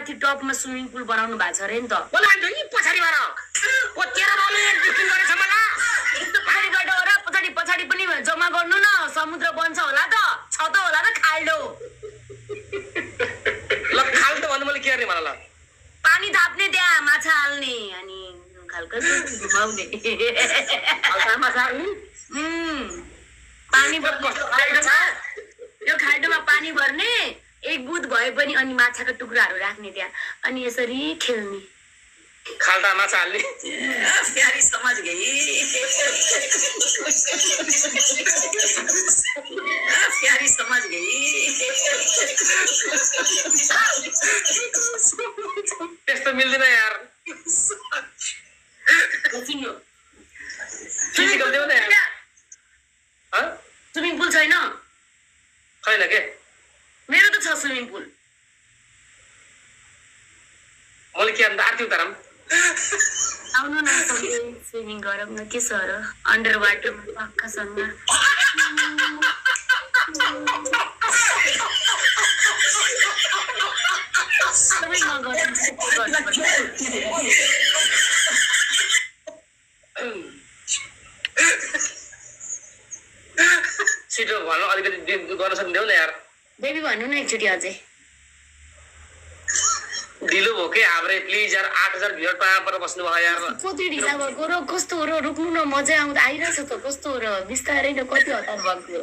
माथि टपमा swimming pool बनाउनु भएको छ अरे नि त बोला नि नि पछाडीबाट कोचेर बोल्नु गिफ्टिङ गरेछ मलाई पछाडिबाट हो र पछाडि पनि जम्मा गर्नु न समुद्र बन्छ होला त छ त होला त खाल्डो ल खाल्डो भन्नु मैले के गर्ने मलाई ल पानी थाप्ने त्यहाँ माछा हाल्ने अनि खालको घुमाउने माछा हाल्ने पानी यो खाल्डोमा पानी भर्ने एक बुध भए पनि अनि माछाको टुक्राहरू राख्ने त्यहाँ अनि यसरी खेल्ने खाल्डा माछा हाल्ने प्यारी समझ गई प्यारी समझ गई त्यस्तो मिल्दैन यार फिजिकल देऊ न यार स्विमिङ पुल छैन छैन के मेरो त छ स्विमिङ पुल मैले के अन्त आर्ती उतारम आउनु न स्विमिङ गरौँ न के छ र अन्डर वाटरमा पक्कासँग छिटो भन्नु अलिकति गर्न सक्ने हो न यार बेबी भन्नु न एकचोटि अझै ढिलो भयो के हाम्रै प्लिज यार 8000 भ्युअर पर बस्नु भयो यार कति ढिला भएको र कस्तो हो र रुक्नु न मजा आउँदा आइरहेछ त कस्तो हो र बिस्तारै न कति हतार भएको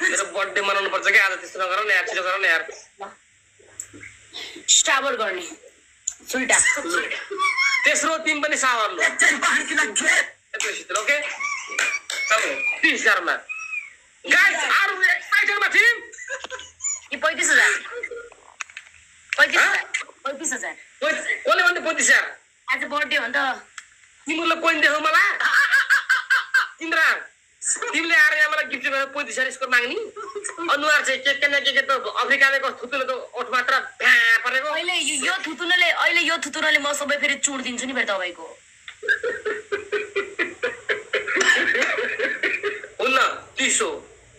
मेरो बर्थडे मनाउनु पर्छ के आज त्यस्तो नगरौ न यार छिटो गरौ न यार शावर गर्ने सुल्टा तेस्रो टिम पनि शावर लो ओके प्लिज यारमा गाइस आर वी एक्साइटेड मा टिम कि 35000 35000 कसले भन्दै 35000 आज बर्थडे हो नि त तिमीले कोइन देखाउ मलाई तिम्रो तिमीले आएर यहाँ मलाई गिफ्ट गरेर 35000 स्कोर माग्नी अनुहार चाहिँ के त अफ्रिकाको थुतुले त ओठ मात्र भ्या परेको अहिले यो थुतुनले म सबै फेरि चुड दिन्छु नि फेरि तपाईको हुन्न 300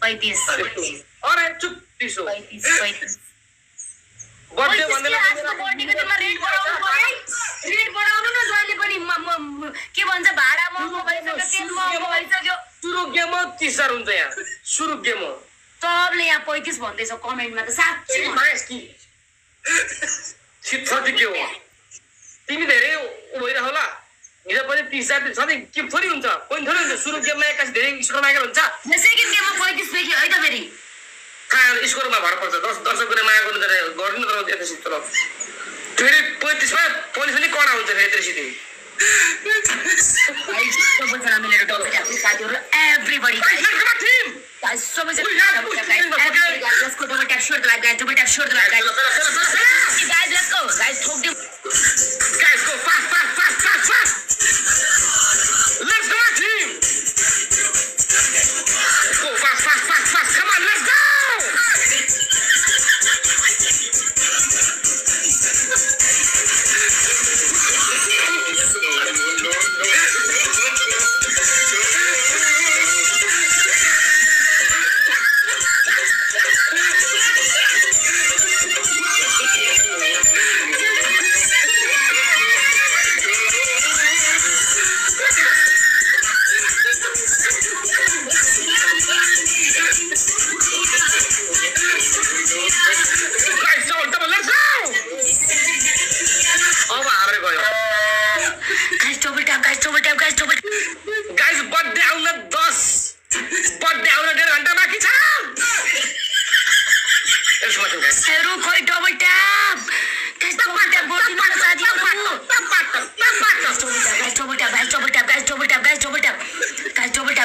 35 अरे चुप 300 35 बर्थडे भन्दैला बर्थडेको तिमीलाई रेट बढाउनु पर्यो रेट बढाउनु न जहिले पनि के भन्छ भाडा महँगो भइसक्यो तेल महँगो भइसक्यो सुरु गेम 30000 हुन्छ यहाँ सुरु गेम सबले यहाँ 35 भन्दैछ कमेन्टमा त साच्चै माइस कि छिट्छ के हो तिमी धेरै भइरह होला हिजो पनि 30000 सधैँ गिफ्ट थोरै हुन्छ कोइन थोरै हुन्छ सुरु गेममा एकासी धेरै स्कोर मागेर हुन्छ सेकेन्ड गेममा 35 देखि है त फेरि स्कोरमा भर पर्छ 10 रुपैयाँ माया गर्नु गर्नु तर यता तर फेरि 35 मा पोलिस पनि कडा हुन्छ फेरि त्यसरी सबैजना मिलेर डबल ट्याप साथीहरु एभ्रीबडी गाइस सबैजना let's go double tap shower the like guys double tap shower the like guys let's go guys ठोक दिउ guys go fast let's go team go fast come on let's go guys birthday आउन 10 birthday आउन 1.5 घण्टा बाँकी छ हेरु खोइ double tap guys double tap गर्दिनु न साथीहरु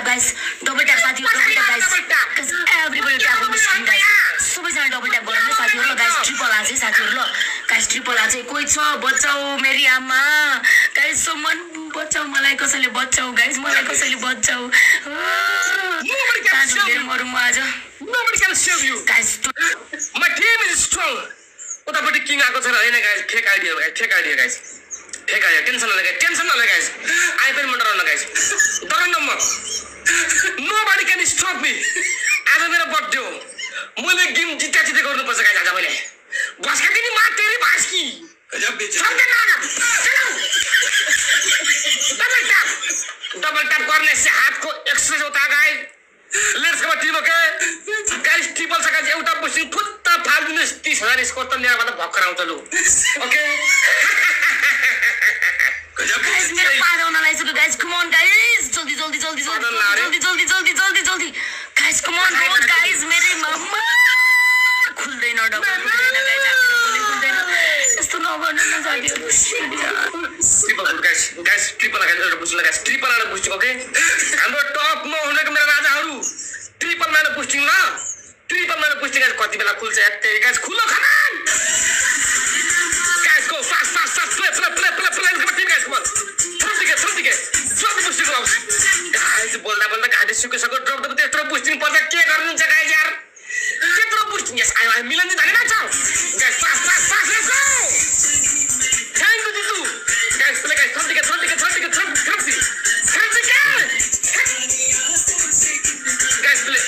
गाइस डबल ट्याप साथीहरु गाइस एभ्रीबडी ट्याप गर्नु स्क्रिन गाइस सबैजना डबल ट्याप गर्नु साथीहरु गाइस ट्रिपल आ चाहिँ साथीहरु ल गाइस ट्रिपल आ चाहिँ कोही छ बचाऊ मेरी आमा गाइस समन बचाऊ मलाई कसैले बचाऊ गाइस मलाई कसैले बचाऊ मरु म आज nobody can save you guys my team is strong उतापट्टि किङ आको छ हैन guys fake idea guys fake idea tension नले गाइस आइ पनि मन डराउन गाइस डराउन म nobody can stop me आज मेरो बर्थडे हो मैले गेम जित्दै गर्नु पर्छ गाइस आज मैले बसका दिनी मात्र 30,000 स्कोर त मेरोबाट भक्कर आउँछ लु ओके गाइस मेरो पार आउन लागिसक्यो गाइस कम अन गाइस जल्दी जल्दी जल्दी जल्दी जल्दी जल्दी जल्दी जल्दी जल्दी गाइस कम अन गाइस मेरो मम्मा खुल्दैन डबल खुल्दैन गाइस हामीले खुल्दैन यस्तो नगर्नु न साथीहरु गाइस ट्रिपल लगाएर बुझ्नु गाइस ट्रिपल लगाएर बुझ्नु ओके हाम्रो टपमा हुनेको मेरो राजाहरु ट्रिपल लगाएर बुझ्नु ल ट्रिपल लगाएर बुझ्नु गाइस कति बेला खुल्छ यतै गाइस खुलो खमान guys go fast fast fast play play play play play guys come on thirty K सब बुझ्नु गाइस बोल्दा बोल्दा गाडी सुकेसको ड्रप त त्यत्रो बुझ्नु पर्छ के गर्नुहुन्छ गाइस यार त्यत्रो बुझ्नु यस आइ मिलन नि धनी लाग्छ guys fast fast fast let's go thank you दितु guys play guys thirty K guys play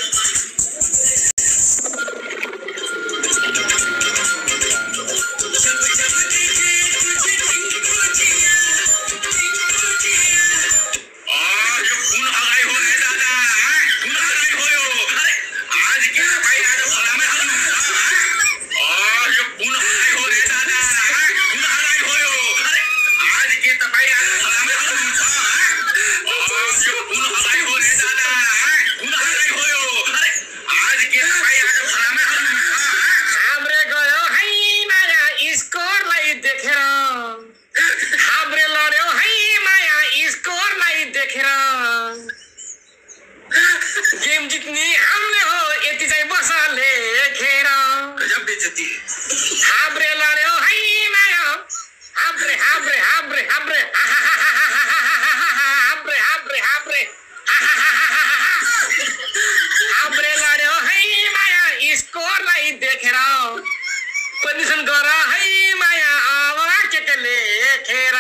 game जित्ने हमले हो यति चाहिँ बसले खेर गजब बेइज्जती हाब्रे लड्यो है माया हाब्रे हाब्रे हाब्रे हाब्रे हाब्रे हाब्रे हाब्रे हाब्रे लड्यो है माया स्कोरलाई देखेर पोजिसन गर है माया अब केटले खेर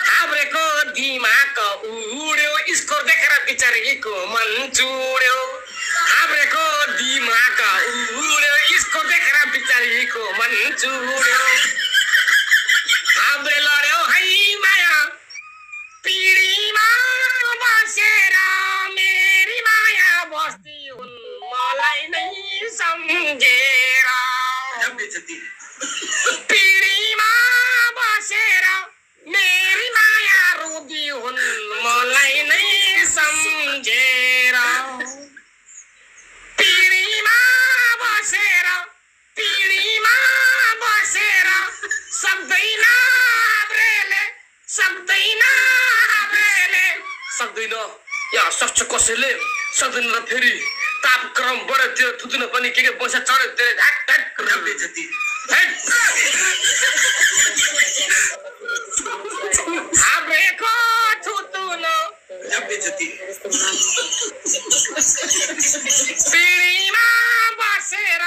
हाब्रेको दिमाग उड्यो स्कोर देखेर बिचारीको मन चुड्यो हाब्रेको दिमाग उड्यो स्कोर देखेर बिचारीको मन चुड्यो हाब्रे लड्यो है माया पिँढीमा बसेर मेरी माया बस्ती हुन् मलाई नै सम्झेर पिँढीमा बसेर मेरी माया रुदी हुन् मलाई नै सम्झेर पिँढीमा बसेर सक्दैन सक्दैन यहाँ सक्छ कसैले सक्दैन र फेरि तापक्रम बढ्यो त्यो थुतुन पनि के पैसा चढ्यो त्यसले ढाक ढाक बेइज्जती हाब्रेको थुतुन बेइज्जती पिँढीमा बसेर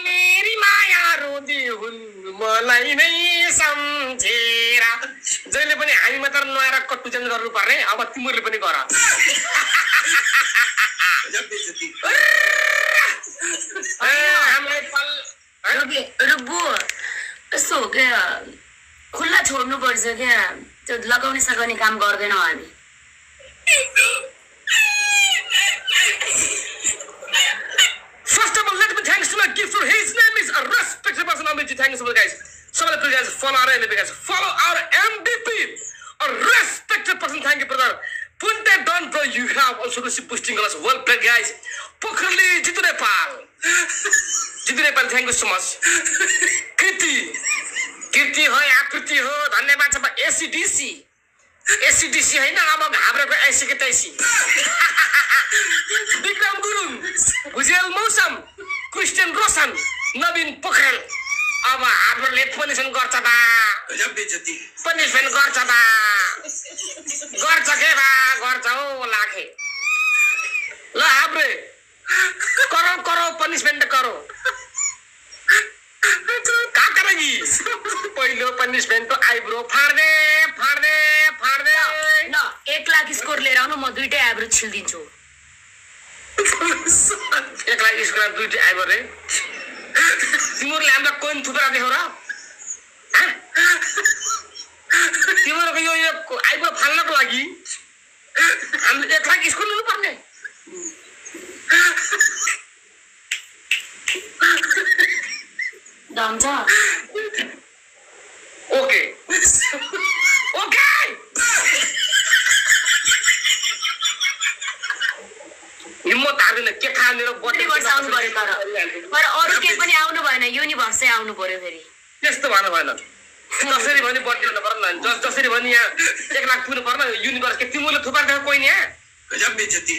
मेरी माया रुदी हुन् मलाई नै सम्झेर जहिले पनि हामी मात्र नआएर कट्टु चेन्ज गर्नु पर्ने अब तिमीहरूले पनि गर रुबु यस्तो हो क्या खुल्ला छोड्नु पर्छ क्या त्यो लगाउने सघाउने काम गर्दैनौँ हामी First of all, let me thanks to my gift for his name is a respected person. Thank you so much, guys. So many people, guys, follow our MVP, guys. Follow our MVP, a respected person. Thank you, brother. Put that down, bro. You have also received boosting us. Well played, guys. Pokerly, Jitu Nepal. Jitu Nepal, thank you so much. Kirti ho, Akriti ho. धन्यवाद सब ACDC है ना अब हाब्रेको ऐसी के तैसी विक्रम गुरुङ भुजेल मौसम Christian Roshan नवीन पोखरेल अब हाब्रोले punishment गर्छ बा गजब बेइज्जती पनिसमेन्ट गर्छ बा गर्छ के बा गर्छ हो लाखे ल हाब्रे करो करो पनिसमेन्ट करो का करेगी पहिलो पनिसमेन्ट तो आइब्रो फाड्दे फाड्दे फाड्दे ल 1 लाख स्कोर लिएर आउनु म दुईटै आइब्रो छिल्दिन्छु 1 लाख स्कोर दुईटै आइब्रो रे तिमीहरुले हामीलाई कोइन थुपेर देखाउ र तिमीहरुको यो आइब्रो फाल्नको लागि हामीले 1 लाख स्कोर लिनु पर्ने दम छ ओके ओके हिम्मत हार्दैन के थाहा मेरो युनिभर्स आउनु पर्यो तर अरू केही पनि आउनु भएन युनिभर्सै आउनु पर्यो फेरि त्यस्तो भन्नु भएन जसरी भने बर्थडे हुनु पर्यो जसरी भने यहाँ 1 लाख पुग्नु पर्यो युनिभर्स के तिमीले थुपार्दै कोही नि यहाँ गजब बेइज्जती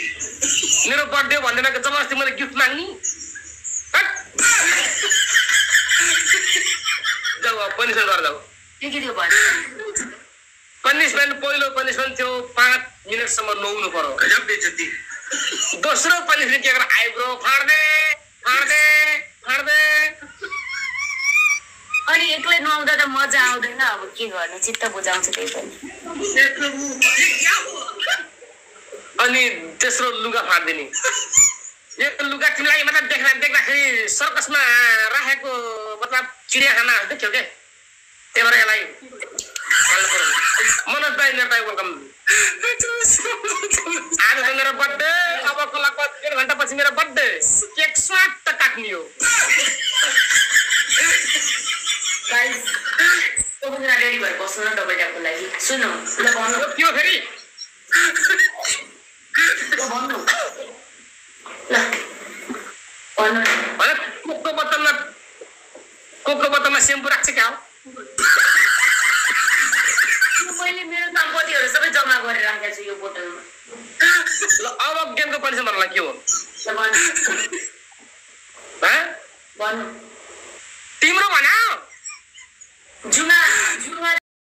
मेरो बर्थडे भन्दैन कि जबरजस्ती मैले गिफ्ट माग्नी जाऊ पनिसमेन्ट गरेर जाऊ के थियो भन्नु पनिसमेन्ट पहिलो पनिसमेन्ट थियो 5 मिनेटसम्म नुहाउनु पर्यो गजब बेइज्जती दोस्रो पनिसमेन्ट के गरेर आइब्रो फाड्दे फाड्दे फाड्दे अनि एक्लै नुहाउँदा त मजा आउँदैन अब के गर्नु चित्त बुझाउँछ त्यही पनि अनि तेस्रो लुगा फाड्दिने यो लुगा तिमीलाई मतलब देख्दाखेरि सर्कसमा राखेको मतलब चिडियाखाना देख्यौ के त्यही भएर यसलाई मनोज भाइ मेरो भाइ वेलकम आज त मेरो बर्थडे अबको लगभग 1 घण्टापछि मेरो बर्थडे केक स्वाट काट्ने हो गाइस तपाईहरु रेडी भएर बस्नु न डबल ट्यापको लागि सुन्नु ल भन्नु त्यो फेरि ल भन्नु ल भन्नु अरे कोको बोतलमा सेम्पू राख्छ क्या हो मैले मेरो सम्पत्तिहरु सबै जम्मा गरेर राखेको छु यो बोतलमा ल अब गेमको पनिसमेन्टहरुलाई के हो ल भन्नु ह भन्नु तिम्रो भन जुना